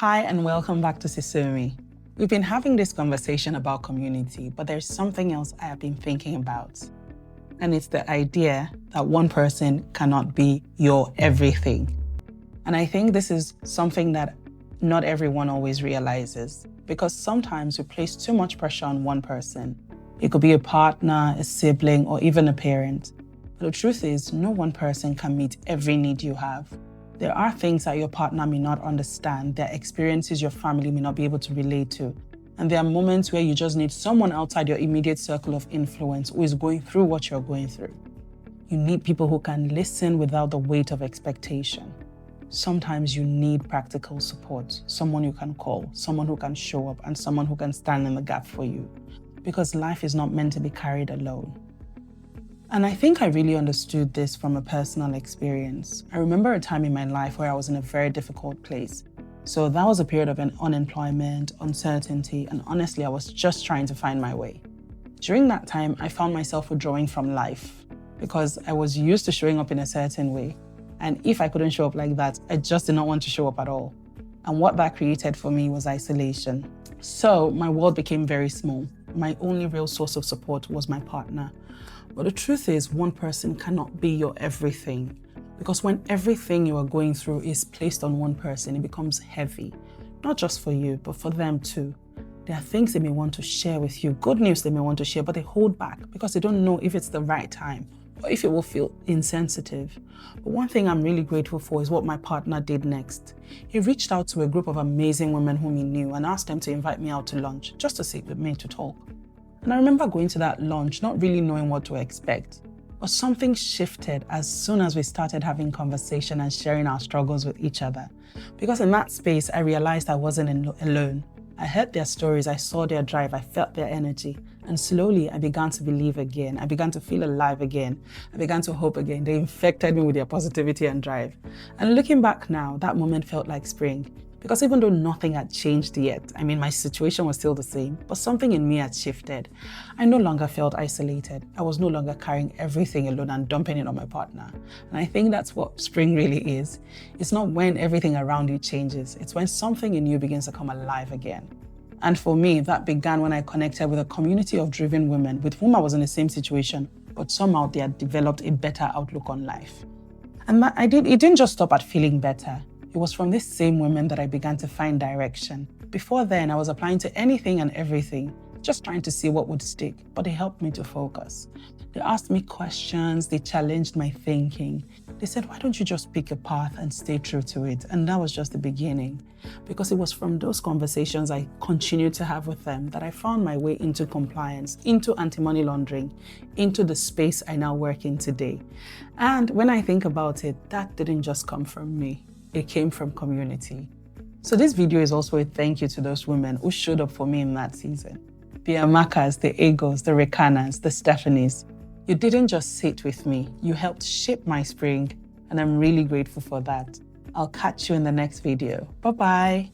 Hi and welcome back to Seasoumi. We've been having this conversation about community, but there's something else I have been thinking about. And it's the idea that one person cannot be your everything. And I think this is something that not everyone always realizes, because sometimes we place too much pressure on one person. It could be a partner, a sibling, or even a parent. But the truth is, no one person can meet every need you have. There are things that your partner may not understand, there are experiences your family may not be able to relate to. And there are moments where you just need someone outside your immediate circle of influence who is going through what you're going through. You need people who can listen without the weight of expectation. Sometimes you need practical support, someone you can call, someone who can show up, and someone who can stand in the gap for you. Because life is not meant to be carried alone. And I think I really understood this from a personal experience. I remember a time in my life where I was in a very difficult place. So that was a period of unemployment, uncertainty, and honestly, I was just trying to find my way. During that time, I found myself withdrawing from life because I was used to showing up in a certain way. And if I couldn't show up like that, I just did not want to show up at all. And what that created for me was isolation. So my world became very small. My only real source of support was my partner. But the truth is, one person cannot be your everything. Because when everything you are going through is placed on one person, it becomes heavy. Not just for you, but for them too. There are things they may want to share with you, good news they may want to share, but they hold back because they don't know if it's the right time or if it will feel insensitive. But one thing I'm really grateful for is what my partner did next. He reached out to a group of amazing women whom he knew and asked them to invite me out to lunch, just to sit with me to talk. And I remember going to that lunch, not really knowing what to expect. But something shifted as soon as we started having conversation and sharing our struggles with each other. Because in that space, I realized I wasn't alone. I heard their stories, I saw their drive, I felt their energy. And slowly, I began to believe again. I began to feel alive again. I began to hope again. They infected me with their positivity and drive. And looking back now, that moment felt like spring. Because even though nothing had changed yet, my situation was still the same, but something in me had shifted. I no longer felt isolated. I was no longer carrying everything alone and dumping it on my partner. And I think that's what spring really is. It's not when everything around you changes. It's when something in you begins to come alive again. And for me, that began when I connected with a community of driven women with whom I was in the same situation, but somehow they had developed a better outlook on life. And it didn't just stop at feeling better. It was from these same women that I began to find direction. Before then, I was applying to anything and everything, just trying to see what would stick, but they helped me to focus. They asked me questions, they challenged my thinking. They said, why don't you just pick a path and stay true to it? And that was just the beginning. Because it was from those conversations I continued to have with them that I found my way into compliance, into anti-money laundering, into the space I now work in today. And when I think about it, that didn't just come from me. It came from community. So this video is also a thank you to those women who showed up for me in that season. The Amakas, the Egos, the Rekanas, the Stephanies. You didn't just sit with me, you helped shape my spring, and I'm really grateful for that. I'll catch you in the next video. Bye-bye.